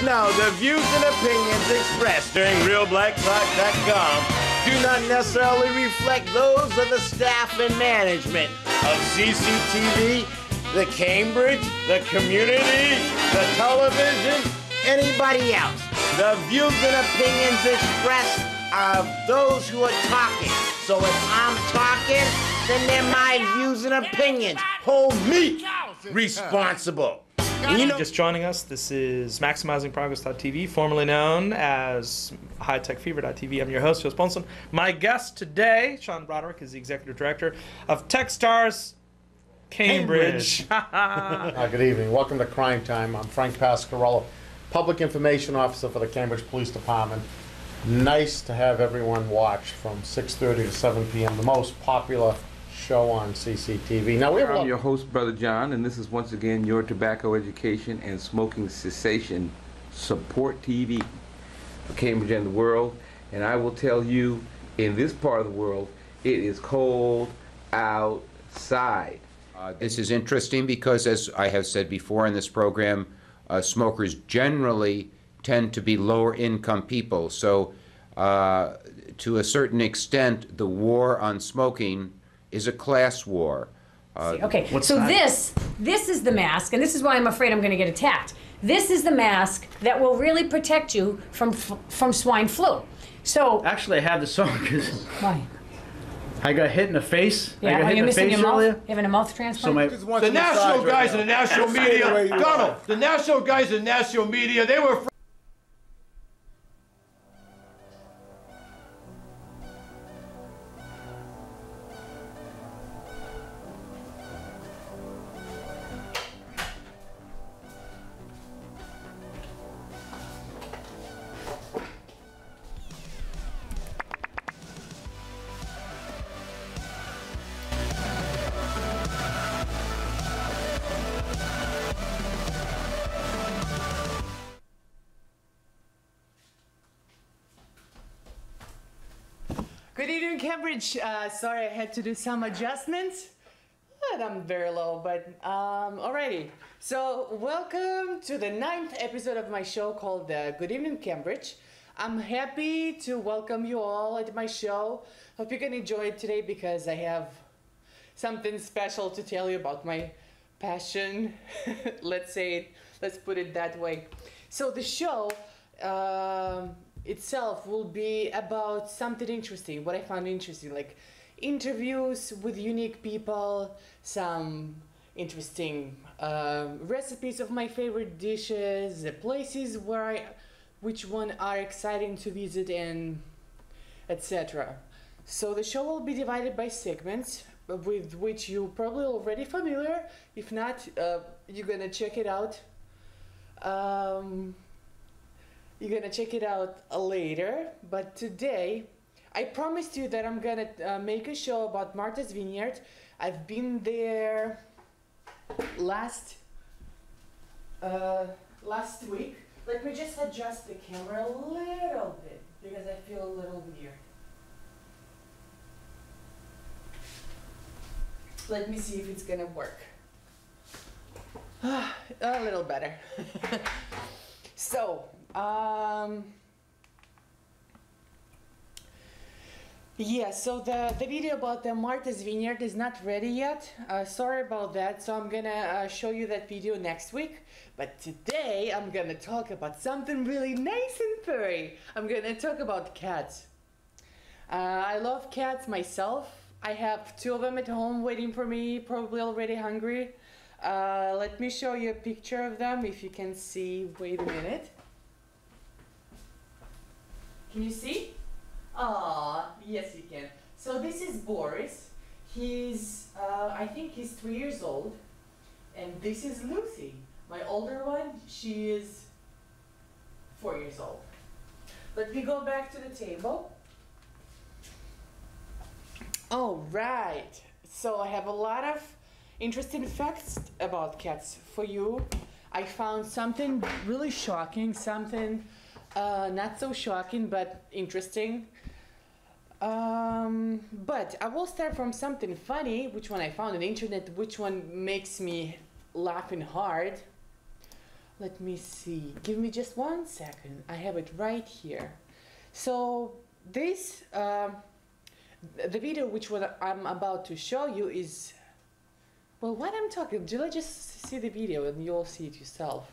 No, the views and opinions expressed during RealBlackTalk.com do not necessarily reflect those of the staff and management of CCTV, the Cambridge, the community, the television, anybody else. The views and opinions expressed are of those who are talking. So if I'm talking, then they're my views and opinions. Hold me responsible. You know, Just joining us, this is MaximizingProgress.tv, formerly known as HighTechFever.tv. I'm your host, Joe Sponson. My guest today, Sean Broderick, is the Executive Director of Techstars Cambridge. Good evening. Welcome to Crime Time. I'm Frank Pasquarello, Public Information Officer for the Cambridge Police Department. Nice to have everyone watch from 6:30 to 7 p.m., the most popular show on CCTV. Now, I'm your host, Brother John, and this is once again your tobacco education and smoking cessation support TV for Cambridge and the world. And I will tell you, in this part of the world, it is cold outside. This is interesting because, as I have said before in this program, smokers generally tend to be lower income people. So to a certain extent, the war on smoking is a class war. Okay, so this is the mask, and this is why I'm afraid I'm going to get attacked. This is the mask that will really protect you from swine flu. So Actually, I have the song because why? I got hit in the face. I Yeah, got are hit you in the missing face your mouth? earlier. You having a mouth transplant? So my The national guys in the national media, Donald, the national guys in the national media, they were Good evening, Cambridge. Sorry, I had to do some adjustments. But I'm very low, but alrighty. So, welcome to the 9th episode of my show called Good Evening, Cambridge. I'm happy to welcome you all at my show. Hope you can enjoy it today because I have something special to tell you about my passion. Let's put it that way. So, the show itself will be about something interesting, what I found interesting, like interviews with unique people, some interesting recipes of my favorite dishes, the places which one are exciting to visit, and etc. So the show will be divided by segments with which you're probably already familiar. If not, you're gonna check it out. You're gonna check it out later, but today I promised you that I'm gonna make a show about Martha's Vineyard. I've been there last week. Let me just adjust the camera a little bit because I feel a little weird. Let me see if it's gonna work. A little better. So, yeah, so the video about the Martha's Vineyard is not ready yet. Sorry about that. So I'm gonna show you that video next week. But today I'm gonna talk about something really nice and furry. I'm gonna talk about cats. I love cats myself. I have 2 of them at home waiting for me, probably already hungry. Let me show you a picture of them if you can see. Wait a minute. Can you see? Ah, yes you can. So this is Boris. He's, I think he's 3 years old. And this is Lucy, my older one. She is 4 years old. Let me go back to the table. All right. So I have a lot of interesting facts about cats for you. I found something really shocking, something not so shocking, but interesting. But I will start from something funny, which one I found on the internet, which one makes me laughing hard. Let me see. Give me just 1 second. I have it right here. So this, the video which I'm about to show you is, well, what I'm talking. Let's just see the video and you'll see it yourself.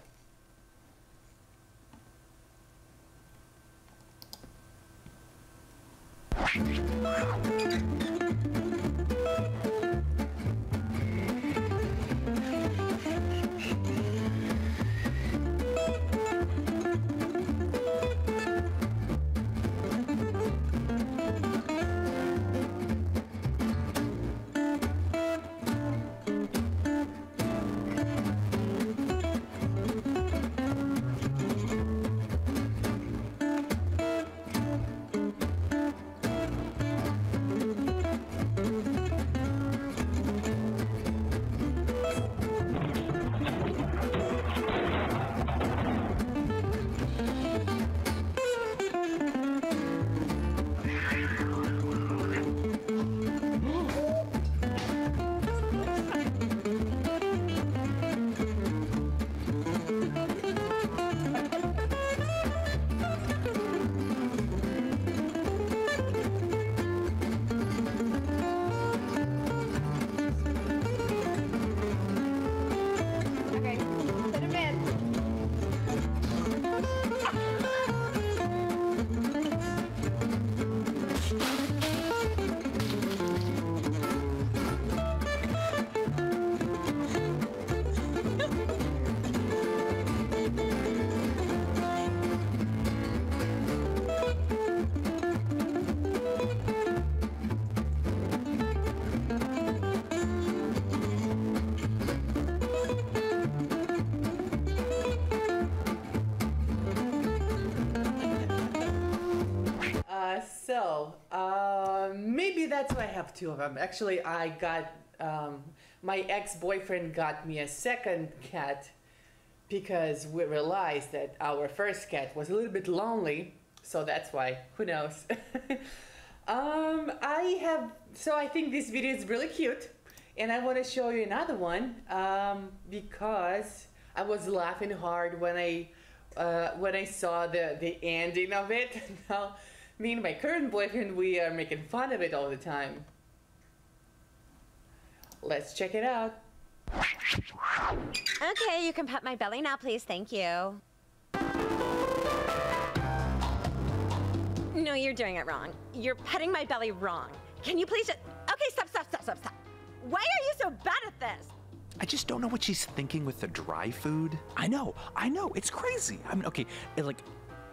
Maybe that's why I have 2 of them. Actually, I got, my ex-boyfriend got me a second cat because we realized that our first cat was a little bit lonely, so that's why, who knows. I think this video is really cute, and I want to show you another one because I was laughing hard when I saw the ending of it. Now, me and my current boyfriend, we are making fun of it all the time. Let's check it out. Okay, you can pet my belly now, please. Thank you. No, you're doing it wrong. You're petting my belly wrong. Can you please just... Okay, stop. Why are you so bad at this? I just don't know what she's thinking with the dry food. I know, it's crazy. I mean, okay,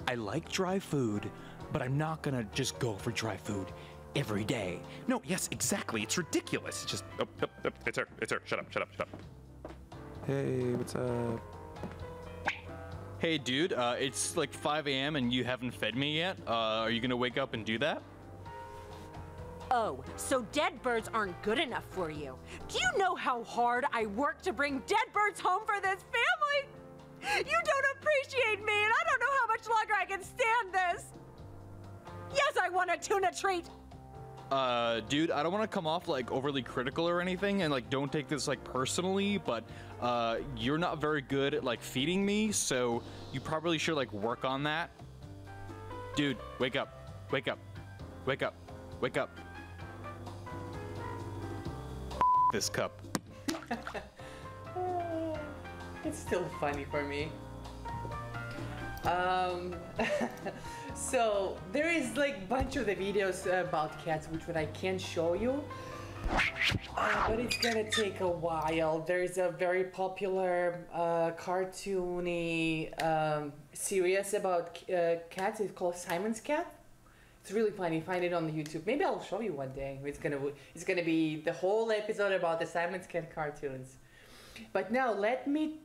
I like dry food, but I'm not gonna just go for dry food every day. No, yes, exactly, it's ridiculous. It's just, it's her, shut up. Hey, what's up? Hey, dude, it's like 5 a.m. and you haven't fed me yet. Are you gonna wake up and do that? Oh, so dead birds aren't good enough for you. Do you know how hard I work to bring dead birds home for this family? You don't appreciate me, and I don't know how much longer I can stand this. Yes, I want a tuna treat. Dude, I don't want to come off like overly critical or anything, and like don't take this like personally, but you're not very good at like feeding me, so you probably should like work on that. Dude, wake up. This cup. It's still funny for me. So there is like a bunch of the videos about cats which I can show you, but it's gonna take a while. There's a very popular cartoony series about cats. It's called Simon's Cat. It's really funny. Find it on the YouTube. Maybe I'll show you one day. It's gonna be the whole episode about the Simon's Cat cartoons. But now let me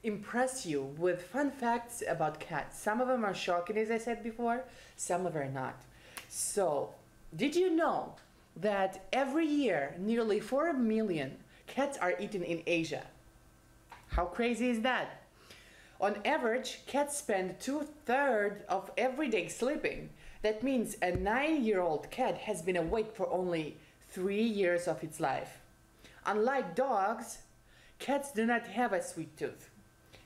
impress you with fun facts about cats. Some of them are shocking, as I said before. Some of them are not. So, did you know that every year nearly 4 million cats are eaten in Asia? How crazy is that? On average, cats spend 2/3 of every day sleeping. That means a 9-year-old cat has been awake for only 3 years of its life. Unlike dogs, cats do not have a sweet tooth.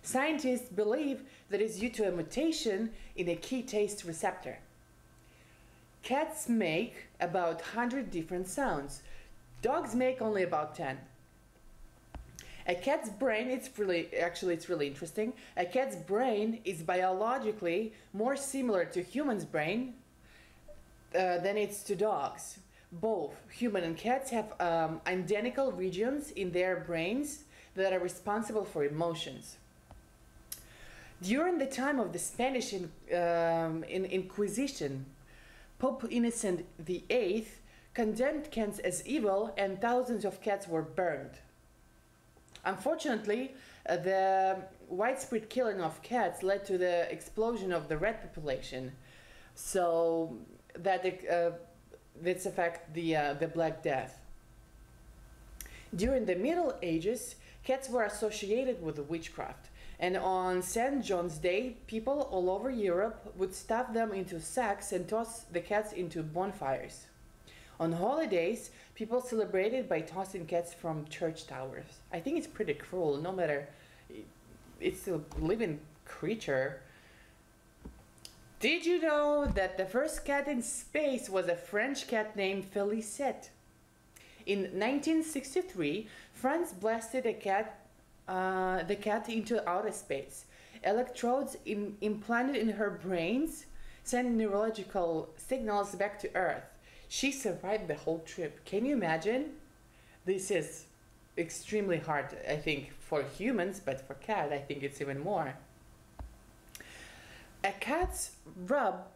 Scientists believe that it's due to a mutation in a key taste receptor. Cats make about 100 different sounds. Dogs make only about 10. A cat's brain, it's really interesting. A cat's brain is biologically more similar to human's brain than it's to dogs. Both human and cats have identical regions in their brains that are responsible for emotions. During the time of the Spanish Inquisition, Pope Innocent VIII condemned cats as evil, and thousands of cats were burned. Unfortunately, the widespread killing of cats led to the explosion of the rat population, so that this affects the Black Death. During the Middle Ages, cats were associated with witchcraft, and on St. John's Day, people all over Europe would stuff them into sacks and toss the cats into bonfires. On holidays, people celebrated by tossing cats from church towers. I think it's pretty cruel, no matter, it's a living creature. Did you know that the first cat in space was a French cat named Félicette? In 1963, France blasted the cat into outer space. Electrodes implanted in her brains sent neurological signals back to Earth. She survived the whole trip. Can you imagine? This is extremely hard, I think, for humans, but for cat, I think it's even more. A cat's rub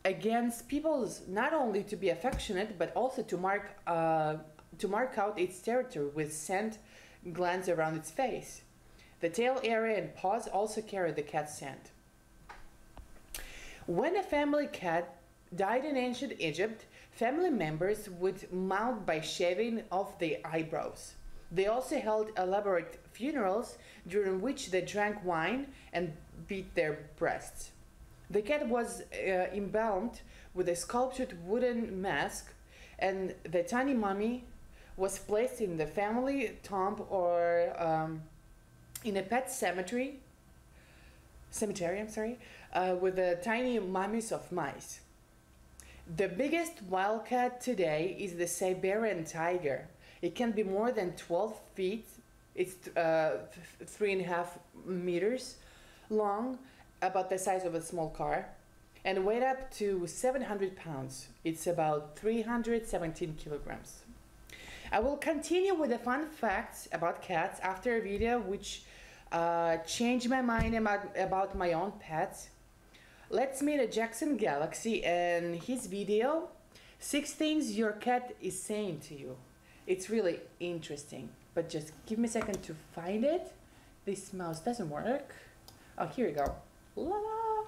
against people's not only to be affectionate, but also to mark out its territory with scent glands around its face. The tail area and paws also carry the cat's scent. When a family cat died in ancient Egypt, family members would mourn by shaving off their eyebrows. They also held elaborate funerals during which they drank wine and beat their breasts. The cat was embalmed with a sculptured wooden mask, and the tiny mummy was placed in the family tomb or in a pet cemetery, with the tiny mummies of mice. The biggest wildcat today is the Siberian tiger. It can be more than 12 feet. It's 3.5 meters long, about the size of a small car, and weighed up to 700 pounds. It's about 317 kilograms. I will continue with the fun facts about cats after a video which changed my mind about my own pets. Let's meet a Jackson Galaxy and his video, 6 things your cat is saying to you. It's really interesting, but just give me a second to find it. This mouse doesn't work. Oh, here we go. La la.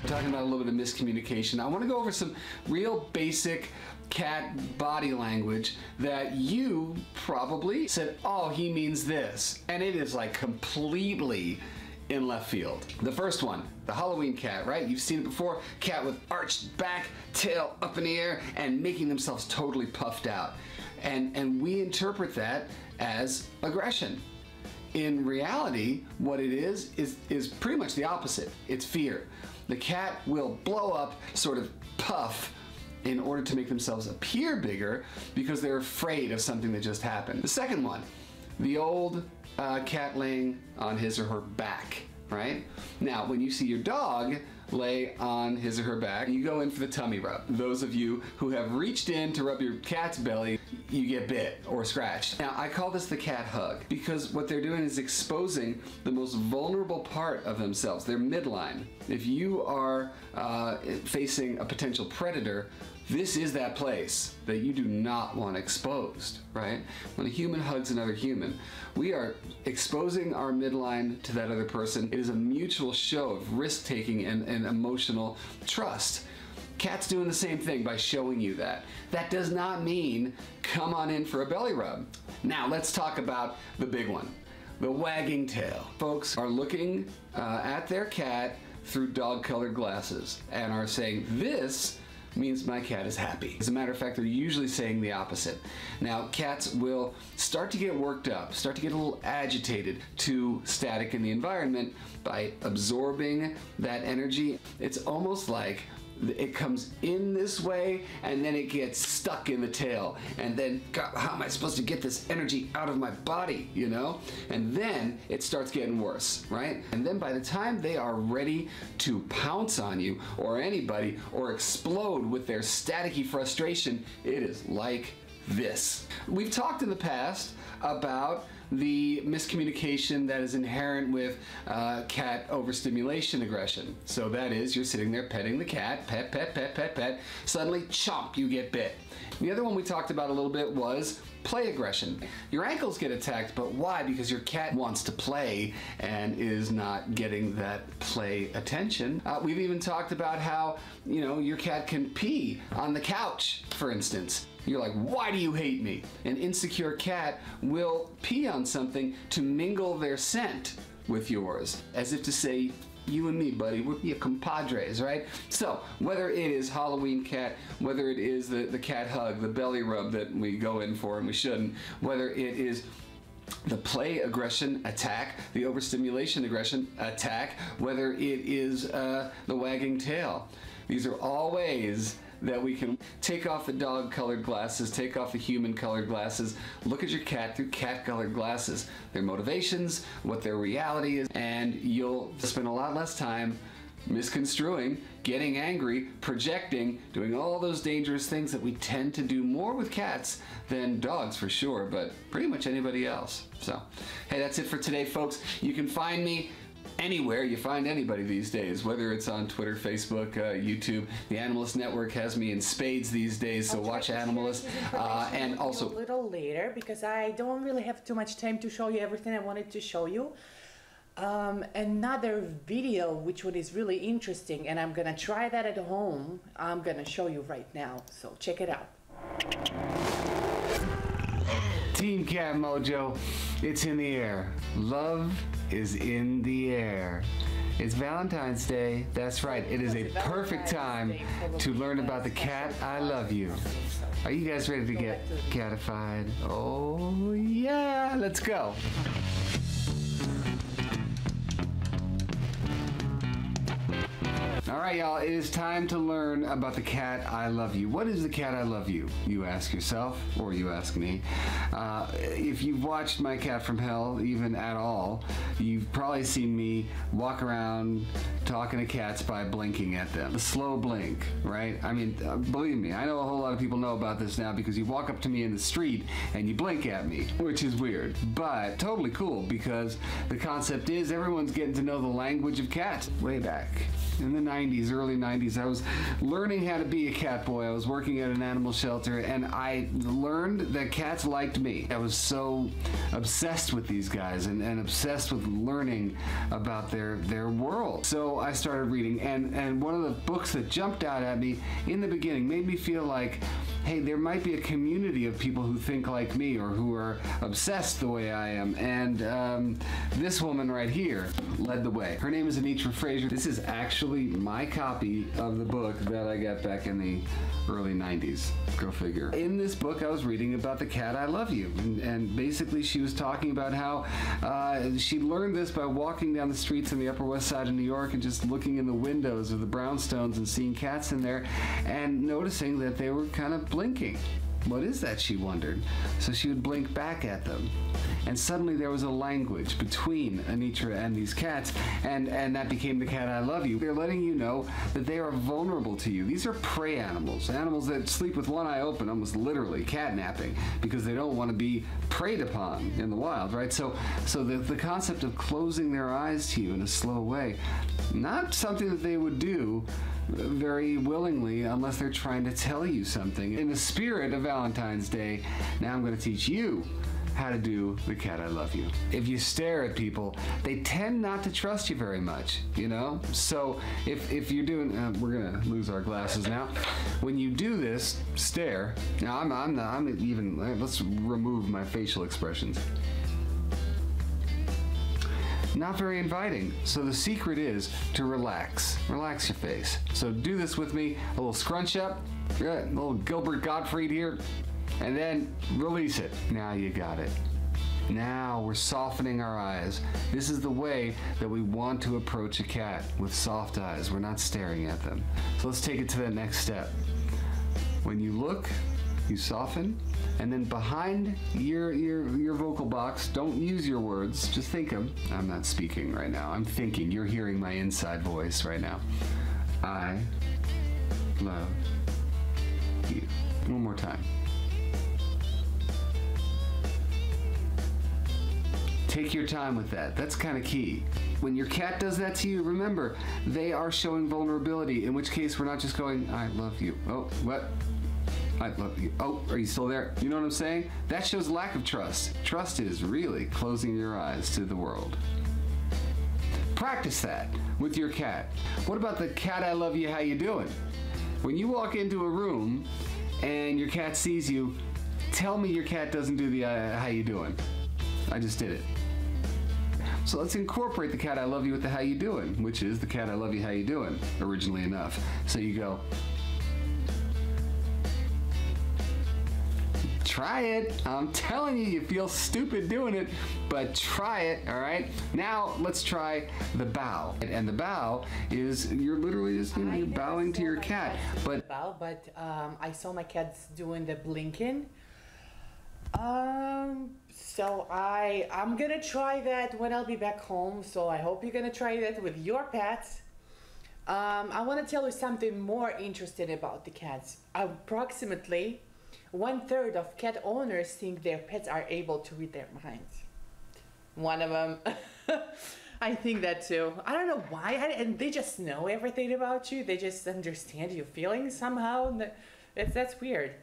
Talking about a little bit of miscommunication. I want to go over some real basic cat body language that you probably said, oh, he means this. And it is like completely in left field. The first one, the Halloween cat, right? You've seen it before. Cat with arched back, tail up in the air, and making themselves totally puffed out. And we interpret that as aggression. In reality, what it is pretty much the opposite. It's fear. The cat will blow up, sort of puff, in order to make themselves appear bigger because they're afraid of something that just happened. The second one, the old cat laying on his or her back, right? Now, when you see your dog lay on his or her back, you go in for the tummy rub. Those of you who have reached in to rub your cat's belly, you get bit or scratched. Now, I call this the cat hug because what they're doing is exposing the most vulnerable part of themselves, their midline. If you are facing a potential predator, this is that place that you do not want exposed, right? When a human hugs another human, we are exposing our midline to that other person. It is a mutual show of risk-taking and emotional trust. Cat's doing the same thing by showing you that. That does not mean come on in for a belly rub. Now let's talk about the big one, the wagging tail. Folks are looking at their cat through dog-colored glasses and are saying, this means my cat is happy. As a matter of fact, they're usually saying the opposite. Now, cats will start to get worked up, start to get a little agitated to static in the environment by absorbing that energy. It's almost like it comes in this way and then it gets stuck in the tail, and then, God, how am I supposed to get this energy out of my body, you know? And then it starts getting worse, right? And then by the time they are ready to pounce on you or anybody or explode with their staticky frustration, it is like this. We've talked in the past about the miscommunication that is inherent with cat overstimulation aggression. So that is, you're sitting there petting the cat, pet, pet, pet, pet, pet, suddenly, chomp, you get bit. The other one we talked about a little bit was play aggression. Your ankles get attacked, but why? Because your cat wants to play and is not getting that play attention. We've even talked about how, you know, your cat can pee on the couch, for instance. You're like, why do you hate me? An insecure cat will pee on something to mingle their scent with yours, as if to say, you and me, buddy, we're compadres, right? So, whether it is Halloween cat, whether it is the cat hug, the belly rub that we go in for and we shouldn't, whether it is the play aggression attack, the overstimulation aggression attack, whether it is the wagging tail. These are all ways that we can take off the dog-colored glasses, take off the human-colored glasses, look at your cat through cat-colored glasses, their motivations, what their reality is, and you'll spend a lot less time misconstruing, getting angry, projecting, doing all those dangerous things that we tend to do more with cats than dogs for sure, but pretty much anybody else. So, hey, that's it for today, folks. You can find me anywhere you find anybody these days, whether it's on Twitter, Facebook, YouTube. The Animalist Network has me in spades these days, so watch Animalist. And also a little later, because I don't really have too much time to show you everything I wanted to show you. Another video which one is really interesting, and I'm gonna try that at home. I'm gonna show you right now, so check it out. Team Cat Mojo, it's in the air. Love is in the air. It's Valentine's Day. That's right. It is a perfect time to learn about the cat I love you. Are you guys ready to get catified? Oh yeah, let's go. All right, y'all, it is time to learn about the cat I love you. What is the cat I love you? You ask yourself, or you ask me. If you've watched My Cat from Hell, even at all, you've probably seen me walk around talking to cats by blinking at them. A slow blink, right? I mean, believe me, I know a whole lot of people know about this now because you walk up to me in the street and you blink at me, which is weird, but totally cool because the concept is everyone's getting to know the language of cats. Way back in the 90s, early 90s, I was learning how to be a cat boy. I was working at an animal shelter and I learned that cats liked me. I was so obsessed with these guys and obsessed with learning about their world. So I started reading, and one of the books that jumped out at me in the beginning made me feel like, hey, there might be a community of people who think like me or who are obsessed the way I am. And this woman right here led the way. Her name is Anitra Fraser. This is actually my copy of the book that I got back in the early 90s. Go figure. In this book, I was reading about the cat I love you. And basically, she was talking about how she learned this by walking down the streets in the Upper West Side of New York and just looking in the windows of the brownstones and seeing cats in there and noticing that they were kind of blinking. What is that, she wondered. So she would blink back at them. And suddenly there was a language between Anitra and these cats, and that became the cat I love you. They're letting you know that they are vulnerable to you. These are prey animals, animals that sleep with one eye open, almost literally, catnapping, because they don't want to be preyed upon in the wild, right? So the concept of closing their eyes to you in a slow way, not something that they would do very willingly unless they're trying to tell you something. In the spirit of Valentine's Day, now I'm going to teach you how to do the cat I love you. If you stare at people, they tend not to trust you very much, you know? So if you're doing, we're gonna lose our glasses now. When you do this, stare. Now I'm even, let's remove my facial expressions. not very inviting. So the secret is to relax. Relax your face. So do this with me. A little scrunch up, a little Gilbert Gottfried here, and then release it. Now you got it. Now we're softening our eyes. This is the way that we want to approach a cat, with soft eyes. We're not staring at them. So let's take it to the next step. When you look, you soften, and then behind your vocal box, don't use your words, just think them. I'm not speaking right now, I'm thinking. You're hearing my inside voice right now. I love you. One more time. Take your time with that. That's kind of key. When your cat does that to you, remember, they are showing vulnerability, in which case we're not just going, I love you. Oh, what? I love you. Oh, are you still there? You know what I'm saying? That shows lack of trust. Trust is really closing your eyes to the world. Practice that with your cat. What about the cat I love you, how you doing? When you walk into a room and your cat sees you, tell me your cat doesn't do the how you doing. I just did it. So let's incorporate the cat I love you with the how you doing, which is the cat I love you, how you doing, originally enough. So you go, try it. I'm telling you, you feel stupid doing it, but try it, all right? Now let's try the bow. And the bow is, you're literally just, you're bowing to your cat. But I saw my cats doing the blinking. So I'm gonna try that when I'll be back home. So I hope you're gonna try that with your pets. I want to tell you something more interesting about the cats. Approximately 1/3 of cat owners think their pets are able to read their minds. One of them, I think that too. I don't know why, and they just know everything about you. They just understand your feelings somehow. That's weird.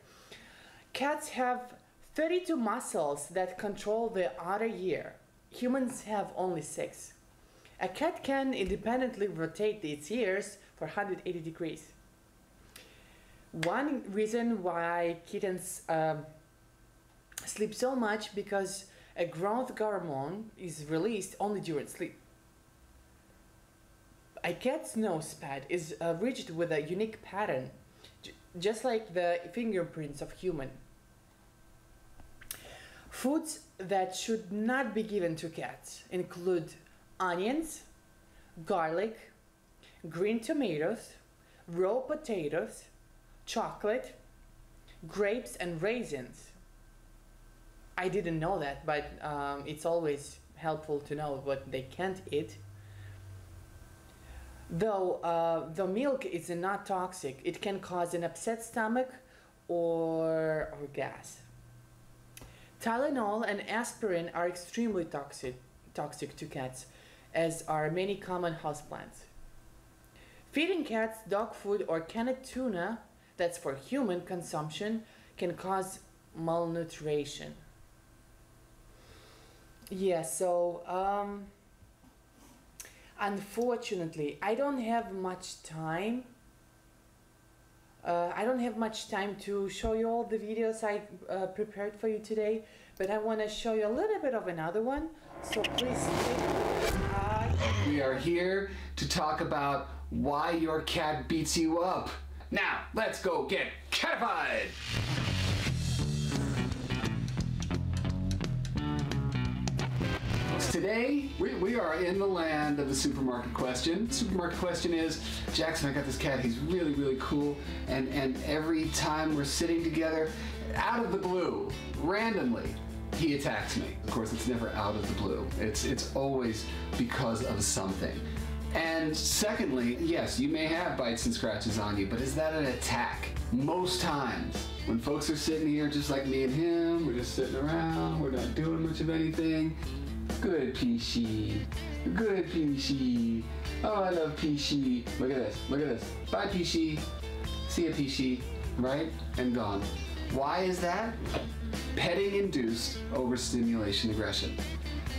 Cats have 32 muscles that control the outer ear. Humans have only 6. A cat can independently rotate its ears for 180 degrees. One reason why kittens sleep so much because a growth hormone is released only during sleep. A cat's nose pad is ridged with a unique pattern, just like the fingerprints of human. Foods that should not be given to cats include onions, garlic, green tomatoes, raw potatoes, chocolate, grapes, and raisins. I didn't know that, but it's always helpful to know what they can't eat. Though the milk is not toxic, it can cause an upset stomach or gas. Tylenol and aspirin are extremely toxic to cats, as are many common houseplants. Feeding cats dog food or canned tuna that's for human consumption can cause malnutrition. Yeah, so unfortunately, I don't have much time. I don't have much time to show you all the videos I prepared for you today, but I want to show you a little bit of another one, so please stay. We are here to talk about why your cat beats you up. Now, let's go get catified! Today, we are in the land of the supermarket question. The supermarket question is, Jackson, I got this cat, he's really, really cool, and every time we're sitting together, out of the blue, randomly, he attacks me. Of course, it's never out of the blue. It's always because of something. And secondly, yes, you may have bites and scratches on you, but is that an attack? Most times, when folks are sitting here just like me and him, we're just sitting around, we're not doing much of anything. Good Peachy, good Peachy. Oh, I love Peachy. Look at this, look at this. Bye Peachy, see ya Peachy, right? And gone. Why is that? Petting induced overstimulation aggression.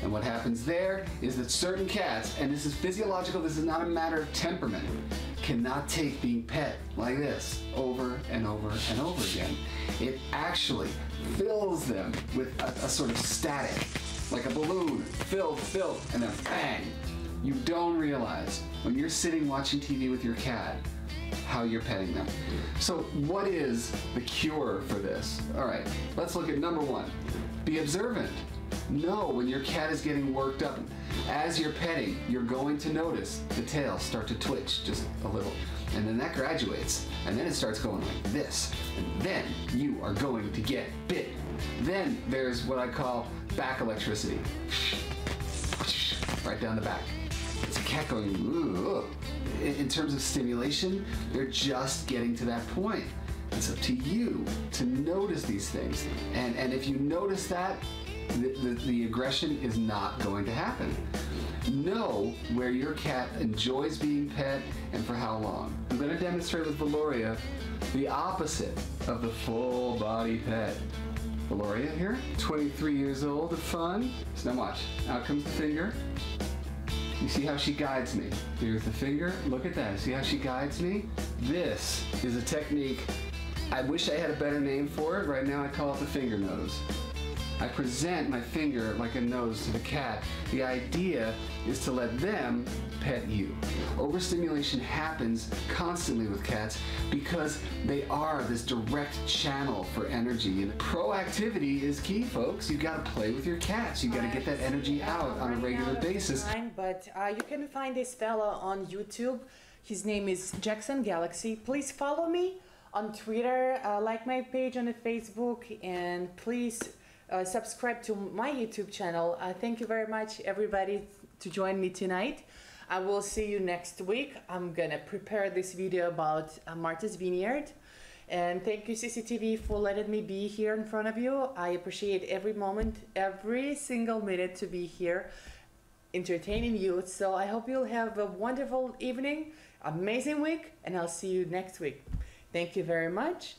And what happens there is that certain cats, and this is physiological, this is not a matter of temperament, cannot take being pet like this over and over and over again. It actually fills them with a sort of static. like a balloon, filled, and then bang. You don't realize when you're sitting watching TV with your cat how you're petting them. So what is the cure for this? All right, let's look at number one. Be observant. Know when your cat is getting worked up. As you're petting, you're going to notice the tail start to twitch just a little. And then that graduates. And then it starts going like this. And then you are going to get bit. Then there's what I call back electricity. Right down the back. It's a cat going, ooh. In terms of stimulation, they're just getting to that point. It's up to you to notice these things. And if you notice that, the aggression is not going to happen. Know where your cat enjoys being pet and for how long. I'm going to demonstrate with Valoria the opposite of the full body pet. Valoria here, 23 years old, fun. So now watch, out comes the finger. You see how she guides me. Here's the finger, look at that. See how she guides me? This is a technique, I wish I had a better name for it. Right now I call it the finger nose. I present my finger like a nose to the cat. The idea is to let them pet you. Overstimulation happens constantly with cats because they are this direct channel for energy. And proactivity is key, folks. You gotta play with your cats. You gotta get that energy out on a regular basis. But you can find this fella on YouTube. His name is Jackson Galaxy. Please follow me on Twitter, like my page on the Facebook, and please subscribe to my YouTube channel. Thank you very much, everybody, to join me tonight. I will see you next week. I'm gonna prepare this video about Martha's Vineyard. And thank you, CCTV, for letting me be here in front of you. I appreciate every moment, every single minute to be here, entertaining you. So I hope you'll have a wonderful evening, amazing week, and I'll see you next week. Thank you very much.